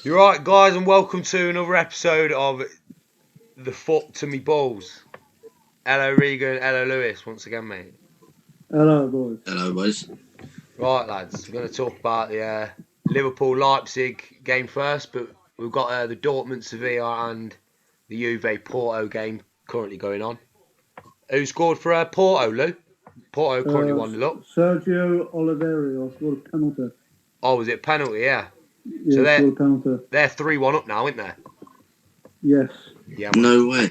You're right, guys, and welcome to another episode of The Foot to Me Balls. Hello, Regan. Hello, Lewis. Once again, mate. Hello, boys. Hello, boys. Right, lads. We're going to talk about the Liverpool-Leipzig game first, but we've got the Dortmund-Sevilla and the Juve-Porto game currently going on. Who scored for Porto, Lou? Porto currently 1-0 up. Sergio Oliveira scored a penalty. Oh, was it a penalty? Yeah. Yeah, So scored a penalty. They're 3-1 up now, aren't they? Yes. Yeah. No way.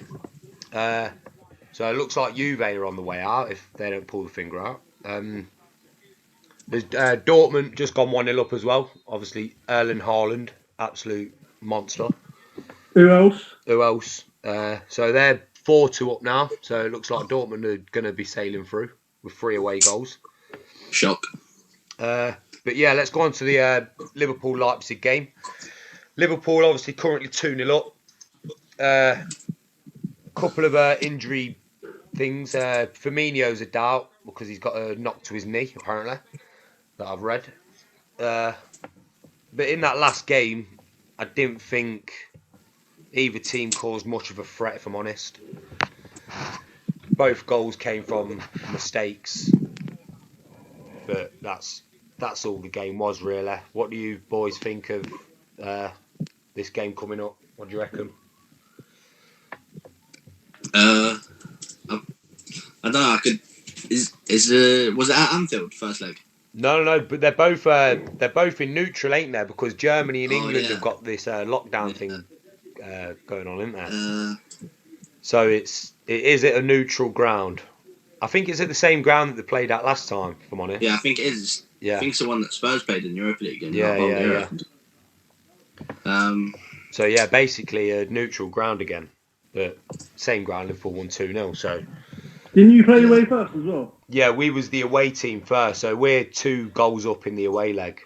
So it looks like Juve are on the way out if they don't pull the finger out. There's Dortmund just gone 1-0 up as well. Obviously, Erling Haaland, absolute monster. Who else? So they're 4-2 up now. So it looks like Dortmund are going to be sailing through with 3 away goals. Shock. But yeah, let's go on to the Liverpool-Leipzig game. Liverpool obviously currently 2-0 up. Couple of injury things. Firmino's a doubt because he's got a knock to his knee, apparently, that I've read. But in that last game, I didn't think either team caused much of a threat, if I'm honest. Both goals came from mistakes. But that's all the game was, really. What do you boys think of this game coming up? What do you reckon? I don't know. Was it at Anfield first leg? No. But they're both in neutral, ain't they? Because Germany and England have got this lockdown thing going on, isn't there? So it is at a neutral ground. I think it's at the same ground that they played at last time, if I'm honest. Yeah, I think it is. Yeah. I think it's the one that Spurs played in the Europa League. Yeah. So yeah, basically a neutral ground again. But same ground, Liverpool won 2-0. So didn't you play away first as well? Yeah, we was the away team first, so we're 2 goals up in the away leg.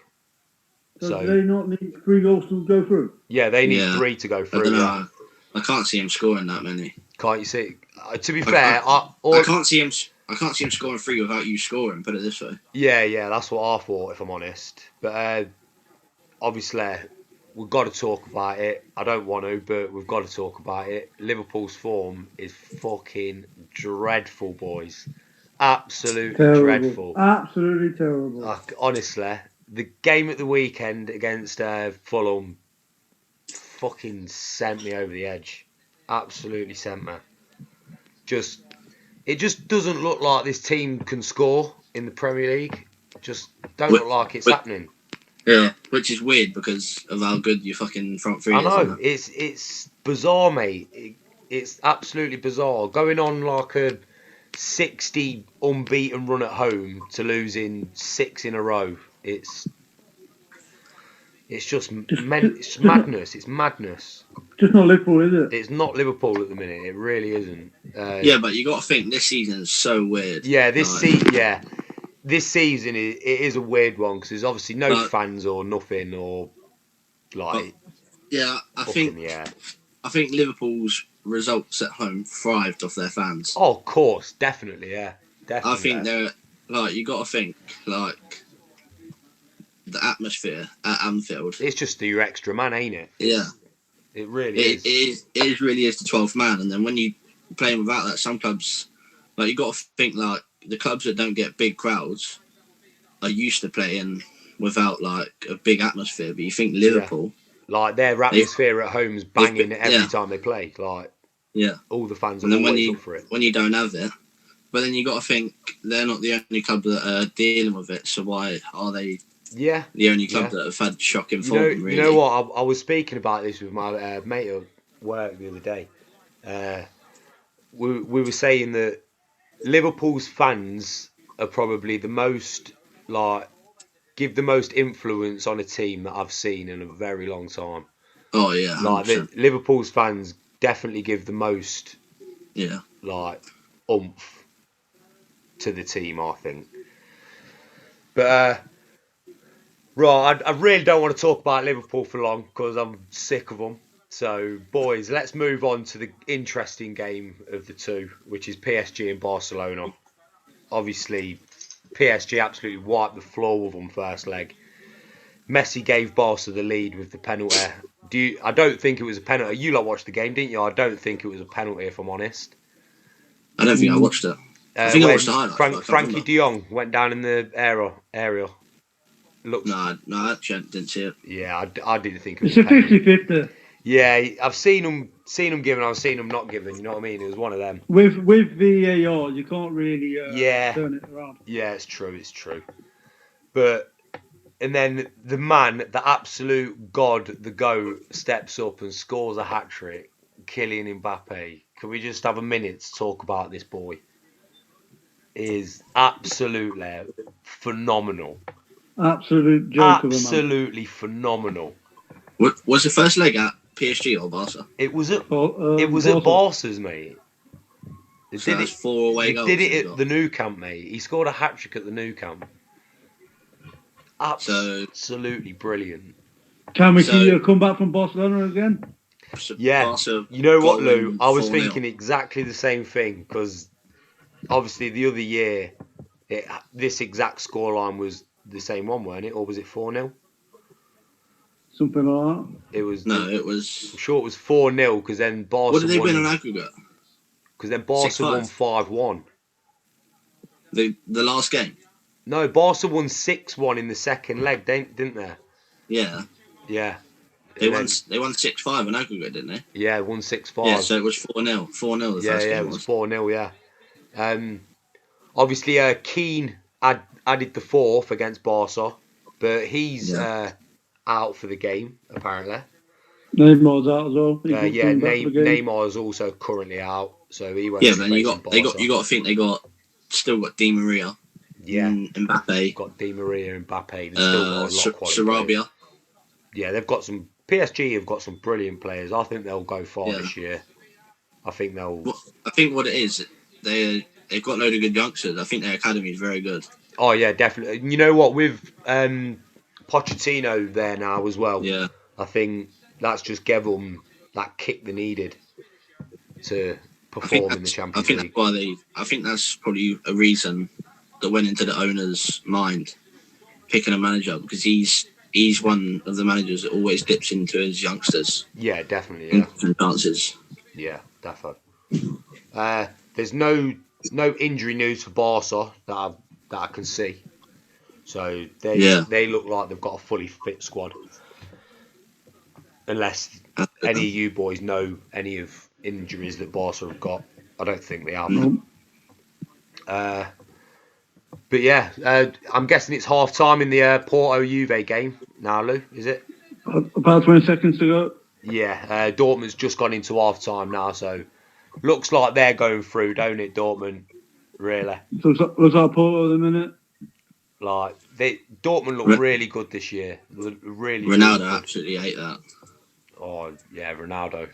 So do they not need 3 goals to go through? Yeah, they need 3 to go through. I don't know. I can't see him scoring that many. Can't you see? To be fair, I can't see him. I can't see him scoring 3 without you scoring. Put it this way. Yeah, that's what I thought, if I'm honest. But obviously, we've got to talk about it. I don't want to, but we've got to talk about it. Liverpool's form is fucking dreadful, boys. Absolutely terrible. Dreadful. Absolutely terrible. Like, honestly, the game at the weekend against Fulham fucking sent me over the edge. Absolutely sent me. It just doesn't look like this team can score in the Premier League. Just don't look like it's happening. Yeah, which is weird because of how good your fucking front three is. I know, it's bizarre, mate. It's absolutely bizarre. Going on like a 60 unbeaten run at home to losing 6 in a row. It's just it's madness. It's madness. Just not Liverpool, is it? It's not Liverpool at the minute. It really isn't. Yeah, but you got to think this season is so weird. Yeah, this season it is a weird one because there's obviously no fans or nothing or like. Yeah, I think Liverpool's results at home thrived off their fans. Oh, of course, definitely, yeah. I think they're like, you got to think like the atmosphere at Anfield. It's just your extra man, ain't it? Yeah, it really is. It really is the 12th man, and then when you playing without that, some clubs like you got to think like the clubs that don't get big crowds are used to playing without like a big atmosphere. But you think Liverpool. Yeah. Like their atmosphere at home's banging every time they play. Like all the fans are always up for it. When you don't have it, but then you got to think they're not the only club that are dealing with it. So why are they? Yeah, the only club that have had shocking form. Really. You know what? I was speaking about this with my mate at work the other day. We were saying that Liverpool's fans are probably the most give the most influence on a team that I've seen in a very long time. Oh yeah, 100%. Liverpool's fans definitely give the most, oomph to the team, I think. But right, I really don't want to talk about Liverpool for long because I'm sick of them. So, boys, let's move on to the interesting game of the two, which is PSG and Barcelona. Obviously, PSG absolutely wiped the floor with them first leg. Messi gave Barca the lead with the penalty. I don't think it was a penalty. You lot watched the game, didn't you? I don't think it was a penalty, if I'm honest. I don't think I watched it. I think I watched the highlights. But I can't Frankie remember. De Jong went down in the area. Looks. No, I actually didn't see it. Yeah, I didn't think it was It's a a penalty. 50-50. Yeah, I've seen them given. I've seen them not given. You know what I mean? It was one of them. With VAR, you can't really Yeah. turn it around. Yeah, it's true. But and then the man, the absolute god, the GOAT, steps up and scores a hat trick. Kylian Mbappe. Can we just have a minute to talk about this boy? Is absolutely phenomenal. Absolute joke of a man. Absolutely phenomenal. Was the first leg at PSG or Barca? It was at Barca. Barca's, mate. So that's 4 away goals. Did it at the Nou Camp, mate. He scored a hat trick at the Nou Camp. Absolutely brilliant. Can we see a comeback from Barcelona again? Yeah. Barca You know what, Lou? going I was 4-0. thinking exactly the same thing because obviously the other year, this exact scoreline was the same one, weren't it? Or was it 4-0? Something like that. It was. No, it was. I'm sure it was 4-0 because then Barca. What did they win on aggregate? Because then Barca won 5-1. The last game. No, Barca won 6-1 in the second leg, didn't they? Yeah. Yeah. They won 6-5 on aggregate, didn't they? Yeah, 1-6-5. Yeah, so it was 4-0. 4-0 the first game it was 4-0, yeah. Obviously, Keane added the fourth against Barca, but he's out for the game, apparently. Neymar's out as well. Neymar is also currently out, so he won't. Yeah, but then you got to think they still got Di Maria. Yeah, Mbappe. Got Di Maria and Mbappe. They've still got a lot of quality. Sarabia. Yeah, they've got some. PSG have got some brilliant players. I think they'll go far this year. I think they'll. I think what it is, they've got a load of good youngsters. I think their academy is very good. Oh yeah, definitely. You know what? With Pochettino there now as well. Yeah. I think that's just gave them that kick they needed to perform in the Champions League. I think that's probably a reason that went into the owner's mind picking a manager, because he's one of the managers that always dips into his youngsters. Yeah, definitely. Yeah. And chances. Yeah, definitely. There's no injury news for Barca that I can see. So they look like they've got a fully fit squad. Unless any of you boys know any of injuries that Barca have got. I don't think they have. No. But yeah, I'm guessing it's half time in the Porto Juve game now, Lou, is it? About 20 seconds to go. Yeah, Dortmund's just gone into half time now, so looks like they're going through, don't it, Dortmund? Really? Looks like Porto at the minute. Like Dortmund look really good this year. Really. Ronaldo really absolutely hate that. Oh yeah, Ronaldo.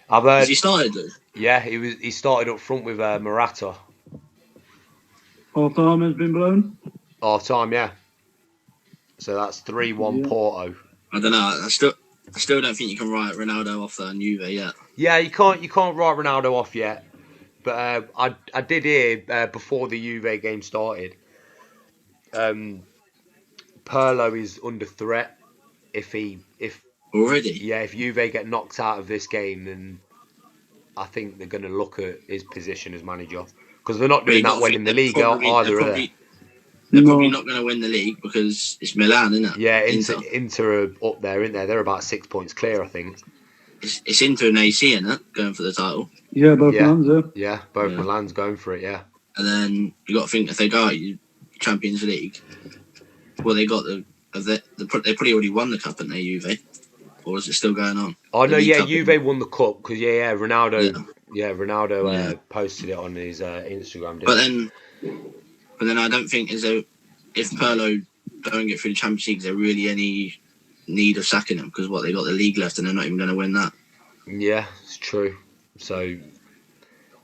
I've heard. Has he started, Lou? Yeah, he started up front with Morata. Half time has been blown. Half time, yeah. So that's 3-1 Porto. I don't know. I still don't think you can write Ronaldo off on Juve yet. Yeah, you can't write Ronaldo off yet. But I did hear before the Juve game started. Pirlo is under threat if already. Yeah, if Juve get knocked out of this game, then I think they're going to look at his position as manager, because they're not doing that well in the league either. They're probably not going to win the league because it's Milan, isn't it? Yeah, Inter are up there, isn't they? They're about 6 points clear, I think. It's Inter and AC, isn't it? Going for the title. Yeah, both Milans, yeah, both Milan's going for it, yeah. And then you got to think, if they go out Champions League, well, they got they probably already won the cup, haven't they, Juve? Or is it still going on? Oh no, yeah, Juve won the cup because Ronaldo, Ronaldo posted it on his Instagram. But then I don't think if Pirlo don't get through the Champions League, is there really any need of sacking him? Because they got the league left and they're not even going to win that. Yeah, it's true. So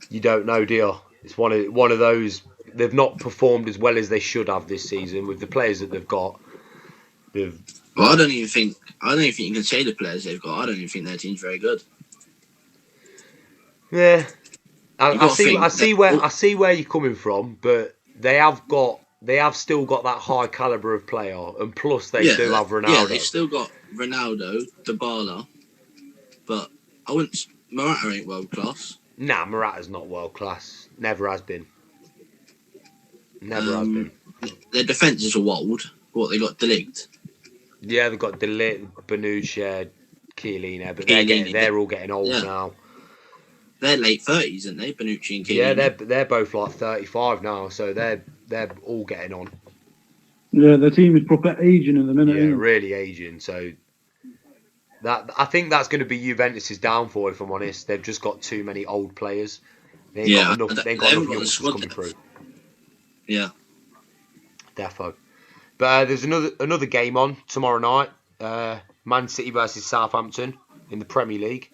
you don't know, do you? It's one of those. They've not performed as well as they should have this season with the players that they've got. Well, I don't even think you can say the players they've got. I don't even think their team's very good. Yeah, I see where you're coming from, but they have still got that high caliber of player, and plus they do have Ronaldo. Yeah, Ronaldo, Dybala, but I wouldn't. Morata ain't world class. Nah, Morata's not world class. Never has been. Never has been. Their defence is a wild. What they got delinked. Yeah, they've got Delit, Banucci, Chiellini, but Chiellini, they're all getting old yeah. now. They're late 30s, aren't they? Bonucci and Chiellini. Yeah, they're both like 35 now, so they're all getting on. Yeah, their team is proper aging in the minute. Yeah, Isn't it? really aging. So I think that's going to be Juventus's downfall. If I'm honest, they've just got too many old players. They ain't got enough. They ain't got enough youngsters coming through. Yeah, Defo. But there's another game on tomorrow night. Man City versus Southampton in the Premier League.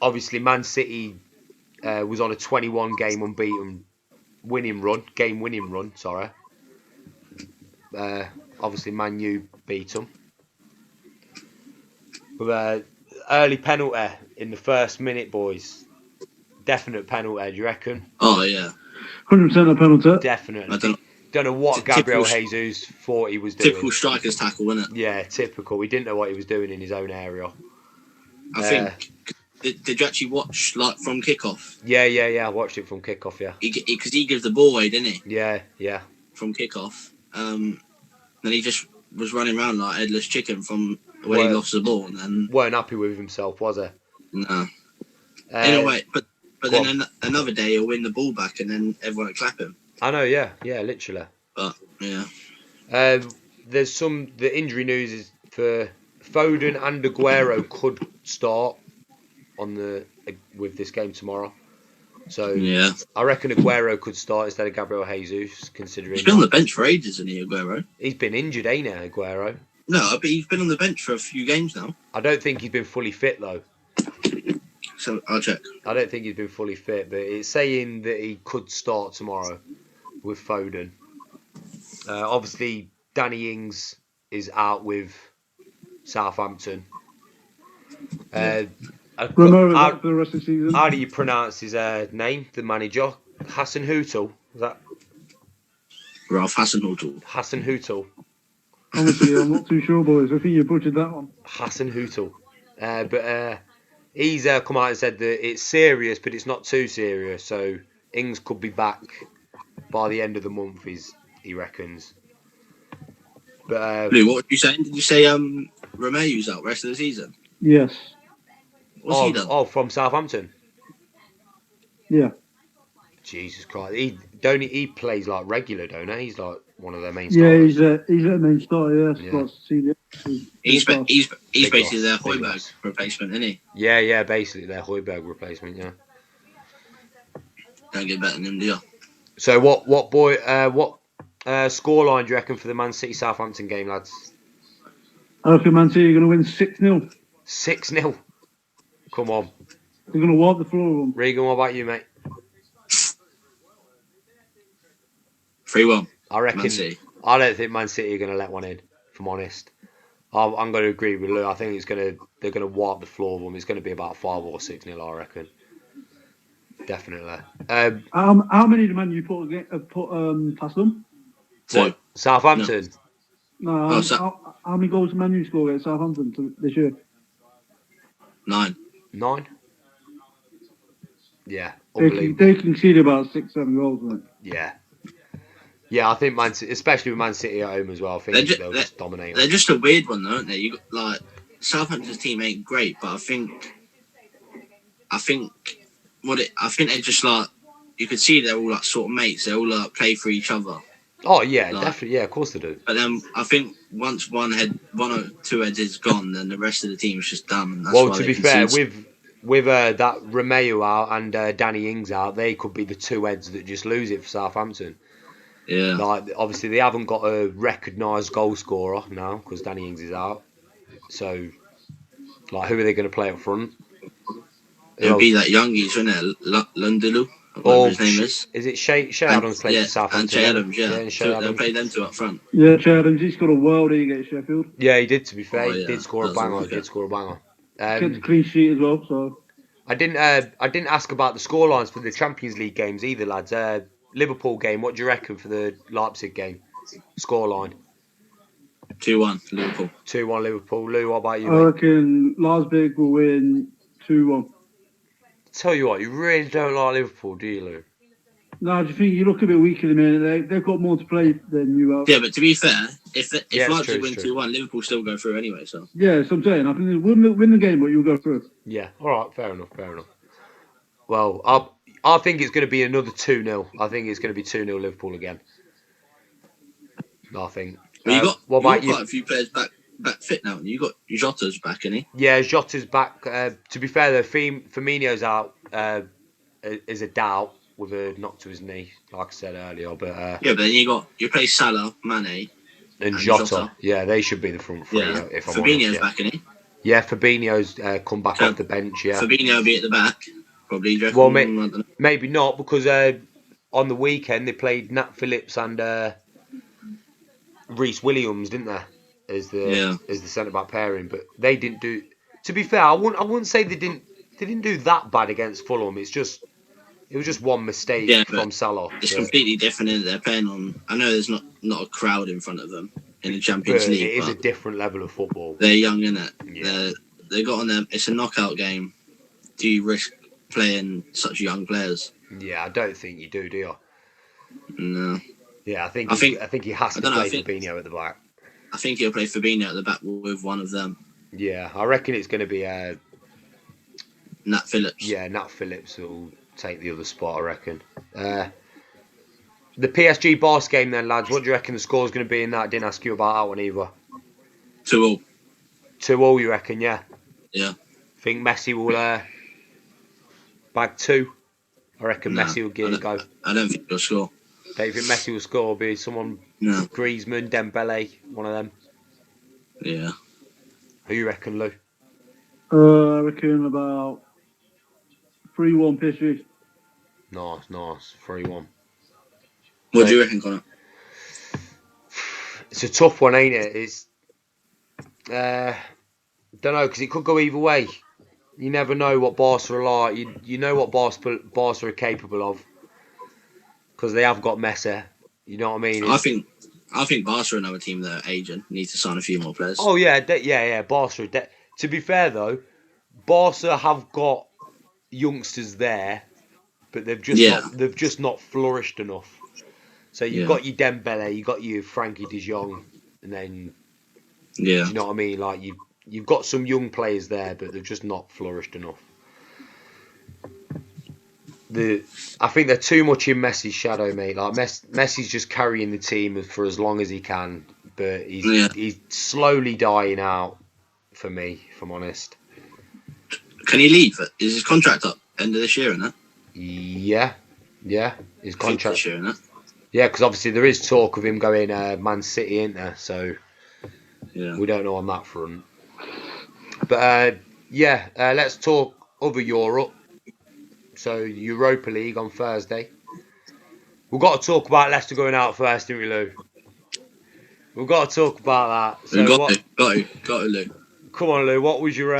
Obviously, Man City was on a 21 game unbeaten winning run. Sorry. Obviously, Man U beat them. But early penalty in the first minute, boys. Definite penalty, do you reckon? Oh yeah, 100% a penalty. Definitely. I don't know what Gabriel Jesus thought he was doing. Typical striker's tackle, isn't it? Yeah, typical. He didn't know what he was doing in his own area. I think. Did you actually watch like from kickoff? Yeah. I watched it from kickoff. Yeah. Because he gives the ball away, didn't he? Yeah. From kickoff. Then he just was running around like headless chicken from when he lost the ball, and then weren't happy with himself, was he? No. In a way, but then another day he'll win the ball back, and then everyone will clap him. I know. Yeah, literally. But yeah. There's the injury news is for Foden and Aguero could start with this game tomorrow. So yeah, I reckon Aguero could start instead of Gabriel Jesus, considering he's been on the bench for ages, isn't he, Aguero? He's been injured, ain't he, Aguero? No, but he's been on the bench for a few games now. I don't think he's been fully fit though. So I'll check. I don't think he's been fully fit, but it's saying that he could start tomorrow with Foden. Obviously, Danny Ings is out with Southampton. Romero out for the rest of the season. How do you pronounce his name, the manager? Hassan Hootel? Is that? Ralph Hasenhüttl. Hassan Hootel. Honestly, I'm not too sure, boys. I think you butchered that one. Hassan Hootel. But he's come out and said that it's serious, but it's not too serious. So Ings could be back by the end of the month, he reckons. But Blue, what were you saying? Did you say Romeo's out rest of the season? Yes. What's he done? Oh, from Southampton. Yeah. Jesus Christ, he plays like regular, don't he? He's like one of their main starters. Yeah, he's a main starter. Yeah, senior. He's basically their Højbjerg replacement, isn't he? Yeah, basically their Højbjerg replacement. Yeah. Don't get better than him, do you? So what scoreline do you reckon for the Man City Southampton game, lads? I reckon Man City are going to win 6-0. 6-0. Come on. They're going to wipe the floor of them. Regan, what about you, mate? 3-1. I reckon. Man City. I don't think Man City are going to let one in. If I'm honest, I'm going to agree with Lou. I think they're going to wipe the floor of them. It's going to be about 5 or 6-0. I reckon. Definitely. How many did Man U put past them? What? Southampton. No. How many goals did Man U score against Southampton this year? 9. 9? Yeah. They conceded about 6-7 goals, right? Yeah. Yeah, I think Man City, especially with Man City at home as well, I think they'll just dominate. They're just a weird one, though, aren't they? Southampton's team ain't great, but I think they're just like, you could see they're all like sort of mates. They all like play for each other. Oh yeah, definitely. Yeah, of course they do. But then I think once one or two heads is gone, then the rest of the team is just done. And that's well, why to be fair, with that Romeo out and Danny Ings out, they could be the two heads that just lose it for Southampton. Yeah. Like obviously they haven't got a recognised goal scorer now because Danny Ings is out. So, like, who are they going to play up front? It'll be that youngies, isn't it? Lundulu, whatever his name is. Is it Shea Adams played for Southampton? And Shea Adams, yeah. And They'll play them two up front. Yeah, Shea Adams, he's got a worldie against Sheffield. Yeah, he did, to be fair. Oh, yeah. He did score a banger. Gets a clean sheet as well, so... I didn't ask about the scorelines for the Champions League games either, lads. Liverpool game, what do you reckon for the Leipzig game? Scoreline? 2-1 Liverpool. 2-1 Liverpool. Lou, what about you, I mate? reckon Larsbeck will win 2-1. Tell you what, you really don't like Liverpool, do you, Lou? No, do you think you look a bit weaker in a minute? They've got more to play than you have. Yeah, but to be fair, if Yeah, it's Leipzig true, win it's true. 2-1, Liverpool still go through anyway. So Yeah, so I'm saying. I think they win the game, but you'll go through. Yeah, all right, fair enough. Well, I think it's going to be another 2-0. I think it's going to be 2-0 Liverpool again. I think. well, What you about got you? quite a few players back fit now. You got Jota's back, isn't he? Yeah, Jota's back. To be fair, though, Firmino's out is a doubt with a knock to his knee, like I said earlier. But Yeah, but then you play Salah, Mane, and Jota. Jota, yeah, they should be the front three. Yeah, If I'm Fabinho's honest, yeah. back, isn't he? Yeah, Fabinho's come back So, off the bench. Yeah, Fabinho will be at the back, probably. Do you well, reckon? I don't know. maybe not because on the weekend they played Nat Phillips and Reece Williams, didn't they? As the centre back pairing, but they didn't do. To be fair, I wouldn't say they didn't do that bad against Fulham. It was just one mistake from Salah. It's completely different. Isn't it? They're playing on. I know there's not a crowd in front of them in the Champions League, it is but a different level of football. they're young, innit? Yeah. They got on them. It's a knockout game. Do you risk playing such young players? Yeah, I don't think you do you? No. Yeah, I think he has to play Fabinho at the back. I think he'll play Fabinho at the back with one of them. Yeah, I reckon it's going to be Nat Phillips. Yeah, Nat Phillips will take the other spot, I reckon. The PSG Barca game then, lads. What do you reckon the score's going to be in that? I didn't ask you about that one either. 2-2. 2-2, you reckon? Yeah. Yeah. Think Messi will bag 2? I reckon Messi will give it a go. I don't think he'll score. Don't you think Messi will score? Will be someone? No. Griezmann, Dembele, one of them. Yeah. Who you reckon, Lou? I reckon about 3-1 PSG. Nice. 3-1. What do you reckon, Connor? It's a tough one, ain't it? It's don't know, because it could go either way. You never know what Barca are like. You know what Barca are capable of, because they have got Messi. You know what I mean? I think Barca are another team that are aging. Need to sign a few more players. Oh yeah, Barca. To be fair though, Barca have got youngsters there, but they've just not flourished enough. So you've got your Dembele, you've got your Frankie De Jong, and then do you know what I mean? Like you've got some young players there, but they've just not flourished enough. I think they're too much in Messi's shadow, mate. Like Messi's just carrying the team for as long as he can, but he's slowly dying out for me, if I'm honest. Can he leave? Is his contract up end of this year, isn't it? Yeah. His contract this year, isn't it? Yeah, because obviously there is talk of him going Man City, isn't there? So we don't know on that front. But let's talk other Europe. So Europa League on Thursday. We've got to talk about Leicester going out first, didn't we, Lou? We've got to talk about that. So got to, Lou. Come on, Lou. What was your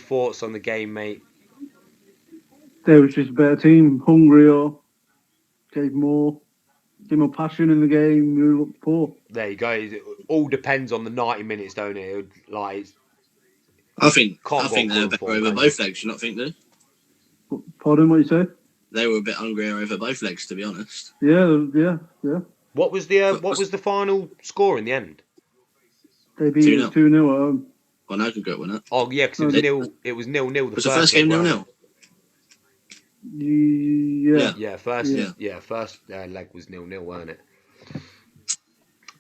thoughts on the game, mate? They was just a better team, hungrier, gave more passion in the game. We looked poor. There you go. It all depends on the 90 minutes, don't it? Like, I think they were better over both legs. You not think, Lou? Pardon, what you say? They were a bit hungrier over both legs, to be honest. Yeah. What was the final score in the end? They beat 2-0 at home. On aggregate, wasn't it? Oh yeah, because it was 0-0. Was the first game 0-0? Yeah. First leg was 0-0, weren't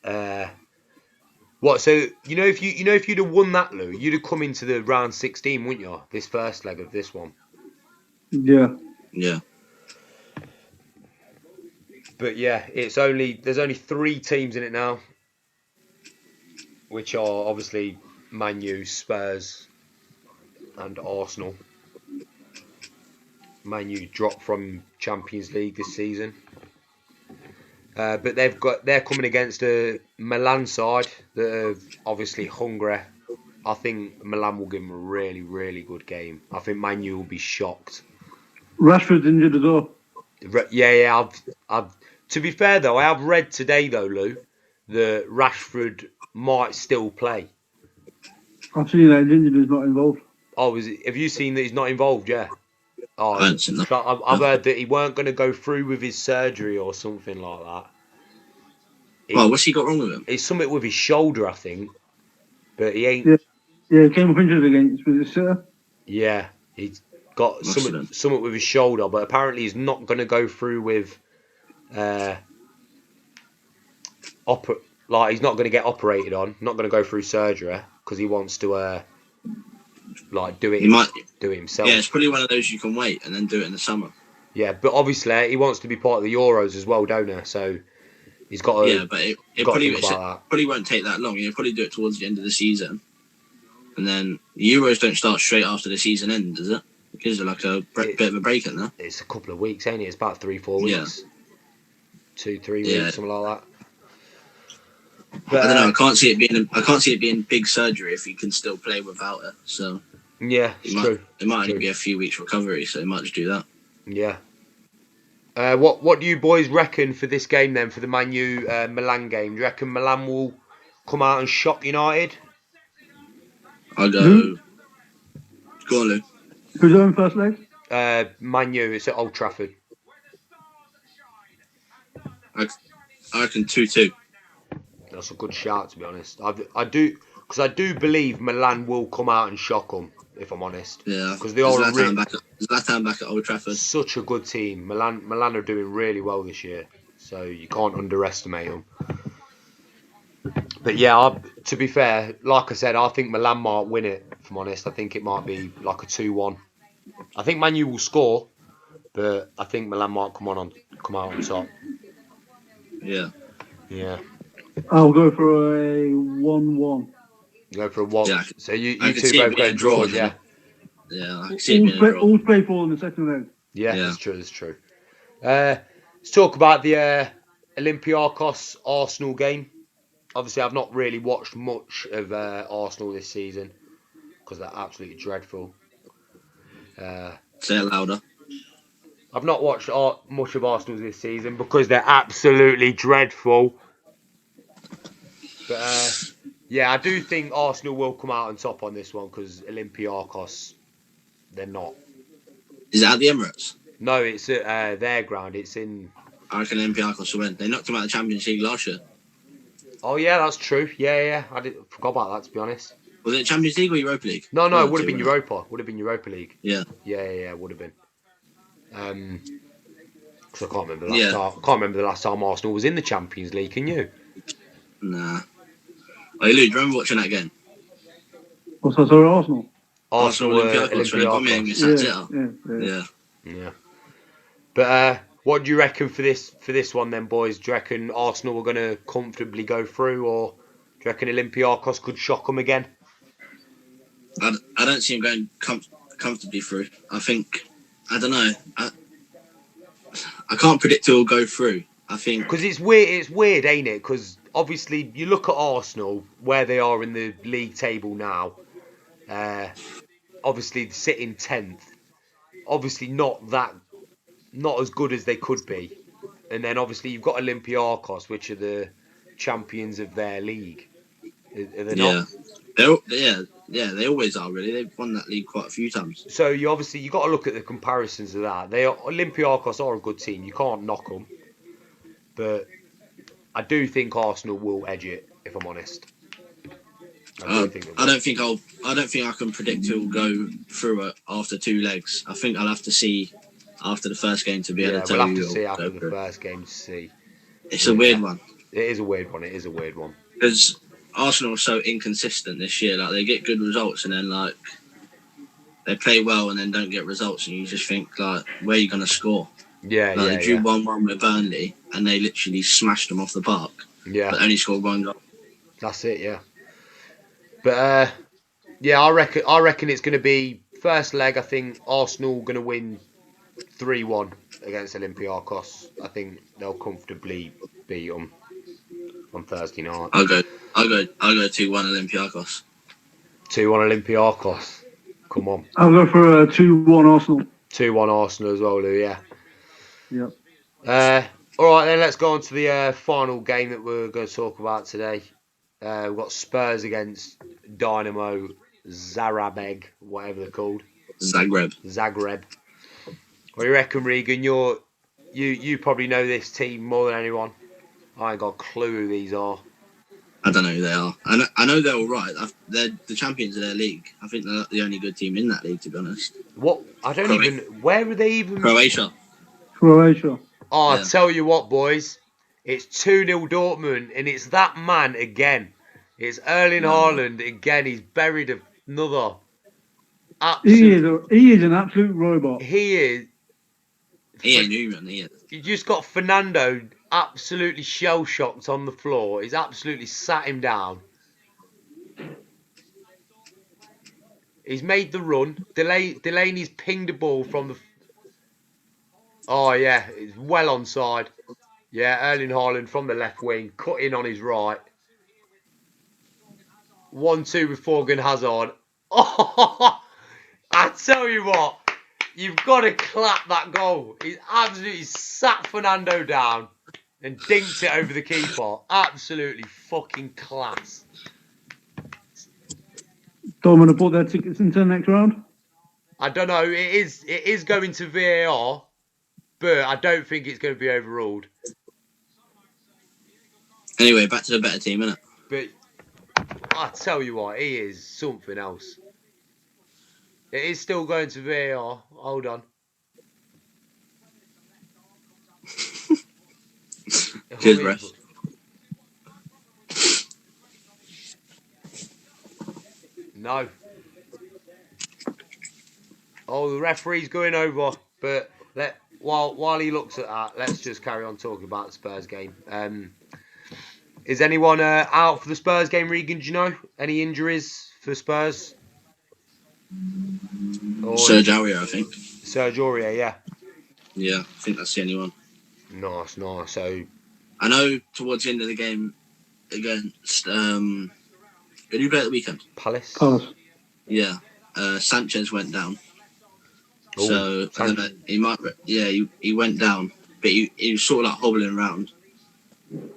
it? What? So if you'd have won that, Lou, you'd have come into the round 16, wouldn't you? This first leg of this one. Yeah. But yeah, there's only 3 teams in it now, which are obviously Man U, Spurs, and Arsenal. Man U dropped from Champions League this season, but they're coming against a Milan side that are obviously hungry. I think Milan will give them a really, really good game. I think Man U will be shocked. Rashford's injured as well. Yeah. To be fair though, I have read today though, Lou, that Rashford might still play. I've seen that Ginger's not involved. Oh, have you seen that he's not involved? Yeah. Oh, I haven't seen that. I've heard that he weren't going to go through with his surgery or something like that. Well, what's he got wrong with him? It's something with his shoulder, I think. But he ain't. Yeah, he came up injured against with his sitter. Yeah, he's got something with his shoulder, but apparently he's not going to go through with he's not going to get operated on, not going to go through surgery because he wants to do it himself. Yeah, it's probably one of those you can wait and then do it in the summer. Yeah, but obviously he wants to be part of the Euros as well, don't he? So he's got to. Yeah, but it probably won't take that long. He'll probably do it towards the end of the season, and then the Euros don't start straight after the season ends, does it? Because like a bit of a break in there. It's a couple of weeks, ain't it? It's about 3-4 weeks. Yeah. 2-3 weeks, something like that. But, I don't know. I can't see it being big surgery if he can still play without it. So yeah, it's true. It might only be a few weeks recovery, so he might just do that. Yeah. What do you boys reckon for this game then, for the Man U Milan game? Do you reckon Milan will come out and shock United? I'll go. Go on, Lou. Who's on first leg? Man U. It's at Old Trafford. I reckon 2-2. That's a good shout, to be honest. I do believe Milan will come out and shock them, if I'm honest. Yeah, because they are Zlatan back at Old Trafford. Such a good team. Milan are doing really well this year, so you can't underestimate them. But yeah, to be fair, like I said, I think Milan might win it. If I'm honest, I think it might be like a 2-1. I think Man U will score, but I think Milan might come out on top. Yeah. Yeah. I'll go for a 1-1. Go for a 1. Yeah, so you two both going draws, yeah? Yeah, I can see it being a draw. All play for in the second leg. Yeah, that's true. Let's talk about the Olympiacos Arsenal game. Obviously, I've not really watched much of Arsenal this season because they're absolutely dreadful. Say it louder. I've not watched much of Arsenal this season because they're absolutely dreadful. But yeah, I do think Arsenal will come out on top on this one because Olympiacos, they're not. Is it at the Emirates? No, it's at their ground. It's in. I reckon Olympiacos will win. They knocked them out of the Champions League last year. Oh yeah, that's true. Yeah. I forgot about that, to be honest. Was it Champions League or Europa League? No, it would have been Europa. Would have been Europa League. Yeah. Yeah, it would have been. Because I can't remember the last time Arsenal was in the Champions League. Can you? Nah. Hey, Lou, do you remember watching that game? What's that, sorry, Arsenal? Arsenal Olympiacos. Yeah. But what do you reckon for this one then, boys? Do you reckon Arsenal are going to comfortably go through, or do you reckon Olympiacos could shock them again? I don't see him going comfortably through. I don't know. I can't predict who will go through. I think because it's weird, ain't it? Because obviously you look at Arsenal where they are in the league table now. Obviously sitting 10th. Obviously not as good as they could be. And then obviously you've got Olympiacos, which are the champions of their league. Are they not? They always are, really. They've won that league quite a few times. So you got to look at the comparisons of that. Olympiacos are a good team. You can't knock them. But I do think Arsenal will edge it, if I'm honest. I don't think I can predict who will go through it after 2 legs. I think I'll have to see after the first game to be able to tell you. We'll have to see after the first game to see. It's a weird one. It is a weird one. Because Arsenal are so inconsistent this year. Like, they get good results and then like they play well and then don't get results, and you just think like, where are you going to score? Yeah, They drew 1-1 with Burnley and they literally smashed them off the park. Yeah, but only scored 1 goal. That's it. Yeah, but I reckon it's going to be first leg. I think Arsenal going to win 3-1 against Olympiacos. I think they'll comfortably beat them on Thursday night. I'll go 2-1 Olympiacos. 2-1 Olympiacos. Come on. I'll go for a 2-1 Arsenal. 2-1 Arsenal as well, Lou. Yeah. Yep. All right, then let's go on to the final game that we're going to talk about today. We've got Spurs against Dynamo Zagreb, whatever they're called. Zagreb. What do you reckon, Regan? You probably know this team more than anyone. I ain't got a clue who these are. I don't know who they are. I know they're all right. They're the champions of their league. I think they're the only good team in that league, to be honest. What? I don't even. Where are they even? Croatia. Croatia. Oh, Yeah. I tell you what, boys. It's 2-0 Dortmund, and it's that man again. It's Erling Haaland again. He's buried another. He is an absolute robot. He is. He ain't human, he is. You just got Fernando absolutely shell-shocked on the floor. He's absolutely sat him down. He's made the run. Delaney's pinged the ball from the... Oh, yeah. It's well onside. Yeah, Erling Haaland from the left wing. Cut in on his right. 1-2 with Thorgan Hazard. Oh, I tell you what. You've got to clap that goal. He's absolutely sat Fernando down and dinked it over the keeper. Absolutely fucking class. Don't want to put their tickets into the next round? I don't know. It is going to VAR, but I don't think it's going to be overruled. Anyway, back to the better team, innit? But I tell you what, he is something else. It is still going to VAR. Hold on. Cheers, ref. No. Oh, the referee's going over. But while he looks at that, let's just carry on talking about the Spurs game. Is anyone out for the Spurs game, Regan? Do you know any injuries for Spurs? Serge Aurier, I think. Serge Aurier, yeah. Yeah, I think that's the only one. Nice. So I know towards the end of the game against who did you play at the weekend? Palace. Yeah, Sanchez went down. Ooh, so I don't know, he might. Yeah, he went down, but he was sort of like hobbling around.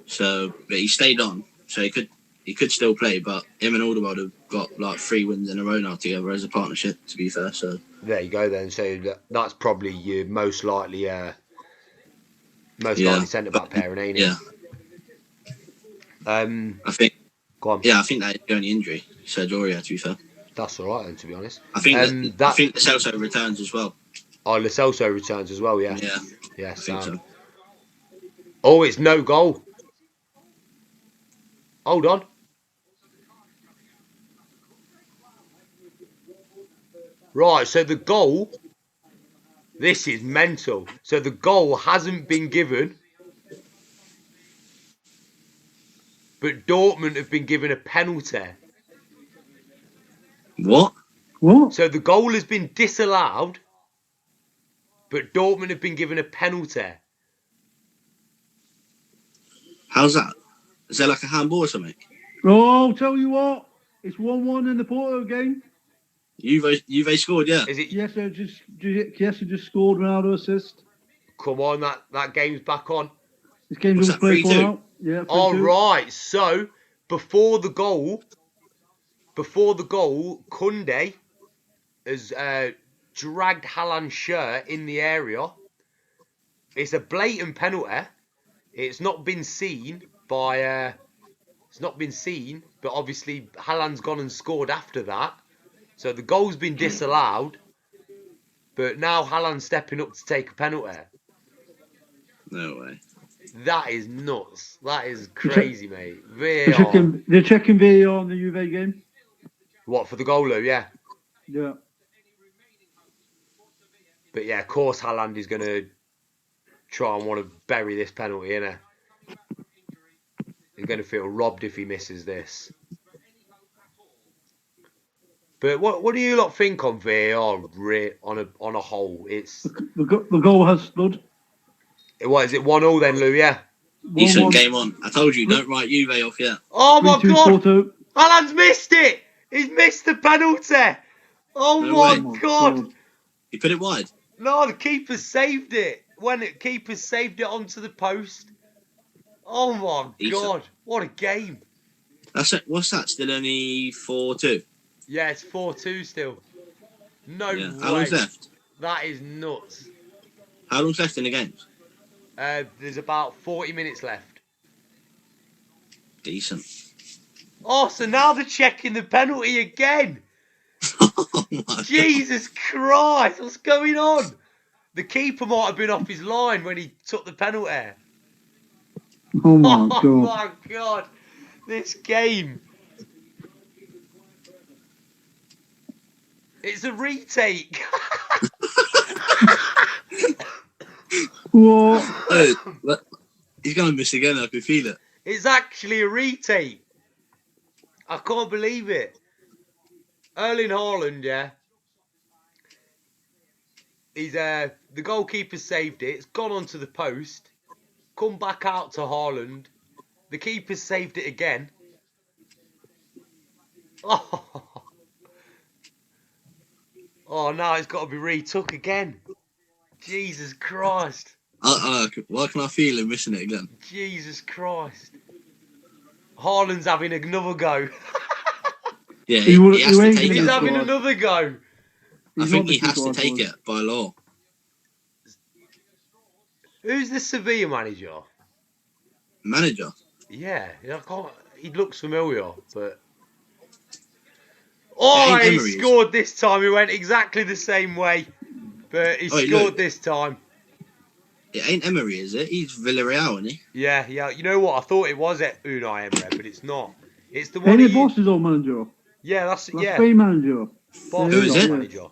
So, but he stayed on, so he could still play. But him and Alderweireld have got like 3 wins in a row now together as a partnership. To be fair, so there you go then. So that's probably your most likely centre back pairing, ain't it? Yeah. I think. Go on. Yeah, I think that is the only injury, Serge Aurier, to be fair. That's all right then, to be honest. I think I think Lo Celso returns as well. Oh, Lo Celso returns as well, yeah. Yeah, I think so. Oh, it's no goal. Hold on. Right, so the goal... This is mental. So the goal hasn't been given. But Dortmund have been given a penalty. What? So the goal has been disallowed. But Dortmund have been given a penalty. How's that? Is there like a handball or something? Oh, I'll tell you what. It's 1-1 in the Porto game. Juve scored, yeah. Is it? Chiesa just scored Ronaldo assist. Come on, that game's back on. This game's all played for out. Yeah. All right. So before the goal, Kunde has dragged Haaland's shirt in the area. It's a blatant penalty. It's not been seen by. It's not been seen, but obviously Haaland's gone and scored after that. So the goal's been disallowed, but now Haaland's stepping up to take a penalty. No way. That is nuts. That is crazy, mate. They're VAR. checking VAR on the Juve game. What, for the goal, though? Yeah. Yeah. But yeah, of course Haaland is going to try and want to bury this penalty, innit? He's going to feel robbed if he misses this. But what do you lot think on VAR on a whole? It's the goal has stood. What is it? 1-1 then, Lou? Yeah. Decent game on. I told you, don't write Juve off yet. Oh my 3-2 God! Porto. Haaland's missed it. He's missed the penalty. Oh No my way. God! You put it wide. No, the keeper saved it. when keeper saved it onto the post. Oh my God! What a game! What's that? Still only 4-2. Yeah, it's 4-2 still. No Yeah. way. How long's left? That is nuts. How long's left in the games? There's about 40 minutes left. Decent. Oh, so now they're checking the penalty again. Oh my Jesus Christ, what's going on? The keeper might have been off his line when he took the penalty. Oh my Oh God. my God, this game. It's a retake. What? Hey, he's going to miss again, I can feel it. It's actually a retake. I can't believe it. Erling Haaland, yeah. He's the goalkeeper saved it. It's gone onto the post. Come back out to Haaland. The keeper saved it again. Oh, now it's got to be retook again. Jesus Christ. Why can I feel him missing it again? Jesus Christ. Haaland's having another go. Yeah, He he has to ain't take gonna He's it. having score. another go. I He's think not he the has to keeper, take boys. it by law. Who's the Sevilla manager? Manager? Yeah, I can't. He looks familiar, but. It Oh, ain't he Emery, is it? scored this time. He went exactly the same way, but he Oi, scored look. this time. It ain't Emery, is it? He's Villarreal, isn't he? Yeah. You know what? I thought it was Unai Emery, but it's not. It's the one. Ain't it Boss's old manager? Yeah, Last yeah. Spain manager. Boss Who is old it? manager.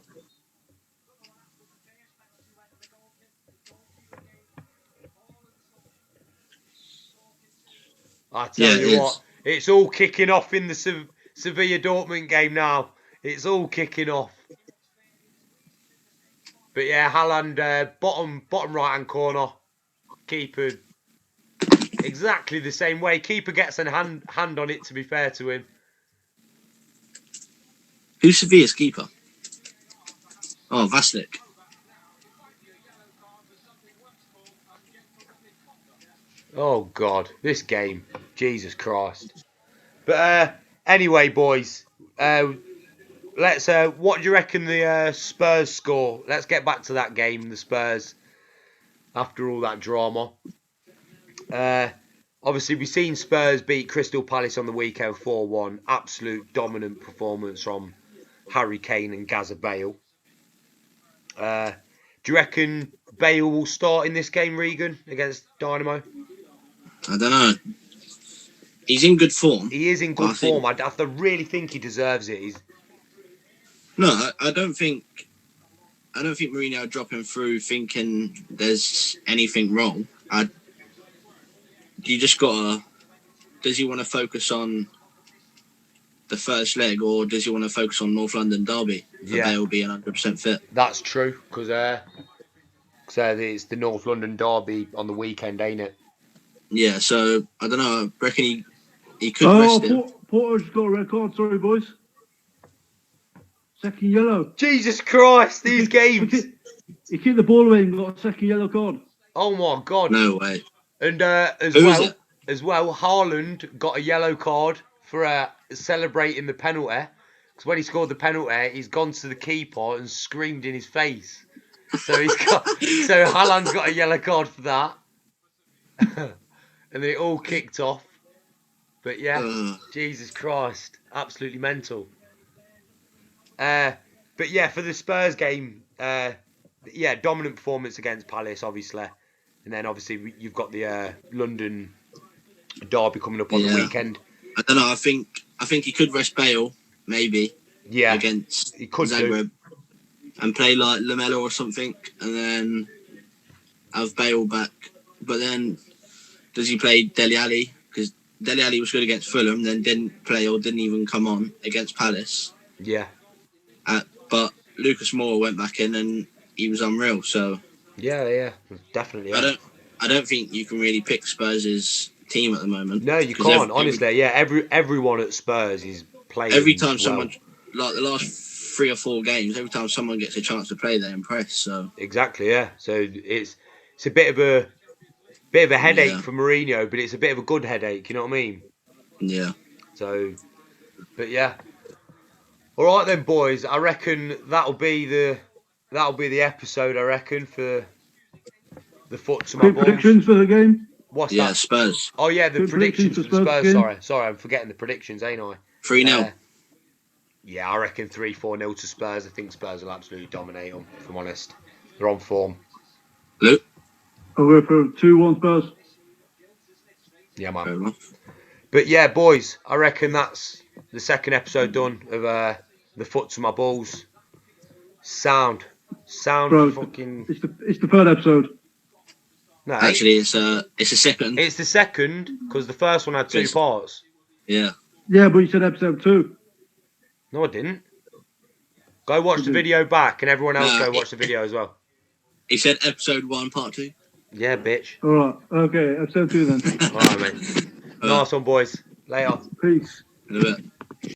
I tell Yeah, you it what, is. it's all kicking off in the Sevilla Dortmund game now. It's all kicking off. But yeah, Haaland, bottom right hand corner, keeper, exactly the same way. Keeper gets a hand on it. To be fair to him. Who's Sevilla's keeper? Oh, Vaslik. Oh God, this game, Jesus Christ. But anyway, boys, let's. What do you reckon the Spurs score? Let's get back to that game. The Spurs, after all that drama. Obviously, we've seen Spurs beat Crystal Palace on the weekend 4-1. Absolute dominant performance from Harry Kane and Gaza Bale. Do you reckon Bale will start in this game, Regan, against Dynamo? I don't know. He's in good form. He is in good form. I really think he deserves it. No, I don't think Mourinho would drop him through thinking there's anything wrong. You just gotta. Does he want to focus on the first leg, or does he want to focus on North London derby for Bale being 100% fit? That's true, because it's the North London derby on the weekend, ain't it? Yeah, so I don't know. I reckon he could rest him. Porter's got a red card. Sorry, boys. Second yellow. Jesus Christ, these games. He kicked the ball away and got a second yellow card. Oh my God. No way. And Who is it? as well, Haaland got a yellow card for celebrating the penalty. Because when he scored the penalty, he's gone to the keeper and screamed in his face. So Haaland's got a yellow card for that. And it all kicked off. But yeah, Jesus Christ, absolutely mental. But yeah, for the Spurs game, dominant performance against Palace, obviously. And then obviously you've got the London derby coming up on the weekend. I don't know. I think he could rest Bale, maybe. Yeah, against he could Zagreb, and play like Lamella or something, and then have Bale back. But then, does he play Dele Alli? Because Dele Alli was good against Fulham, then didn't play or didn't even come on against Palace. Yeah. But Lucas Moura went back in and he was unreal. So yeah, definitely. Yeah. I don't think you can really pick Spurs' team at the moment. No, you can't. Honestly, everyone at Spurs is playing. Every time someone, like the last 3 or 4 games, every time someone gets a chance to play, they impress. So exactly, yeah. So it's it's a bit of a headache Yeah. for Mourinho, but it's a bit of a good headache. You know what I mean? Yeah. So, but yeah. All right then, boys. I reckon that'll be the episode. I reckon for the foot to my Quick balls. predictions for the game. What's Yeah, that? Spurs. Oh yeah, the Quick predictions for the Spurs. game. Sorry, I'm forgetting the predictions, ain't I? 3-0. Yeah, I reckon 3-4-0 to Spurs. I think Spurs will absolutely dominate them. If I'm honest, they're on form. Luke? I'll go for 2-1 Spurs. Yeah, man. Fair enough. But yeah, boys, I reckon that's the second episode done of the foot to my balls. Sound Bro, fucking. it's the third episode. No, actually, it's a second. It's the second because the first one had 2 parts. Yeah. Yeah, but you said episode 2. No, I didn't. Go watch the video back, and everyone else go watch the video as well. He said episode 1, part 2. Yeah, bitch. All right. Okay, episode 2 then. All right, mate. Nice one, boys. Later. Peace. In a bit.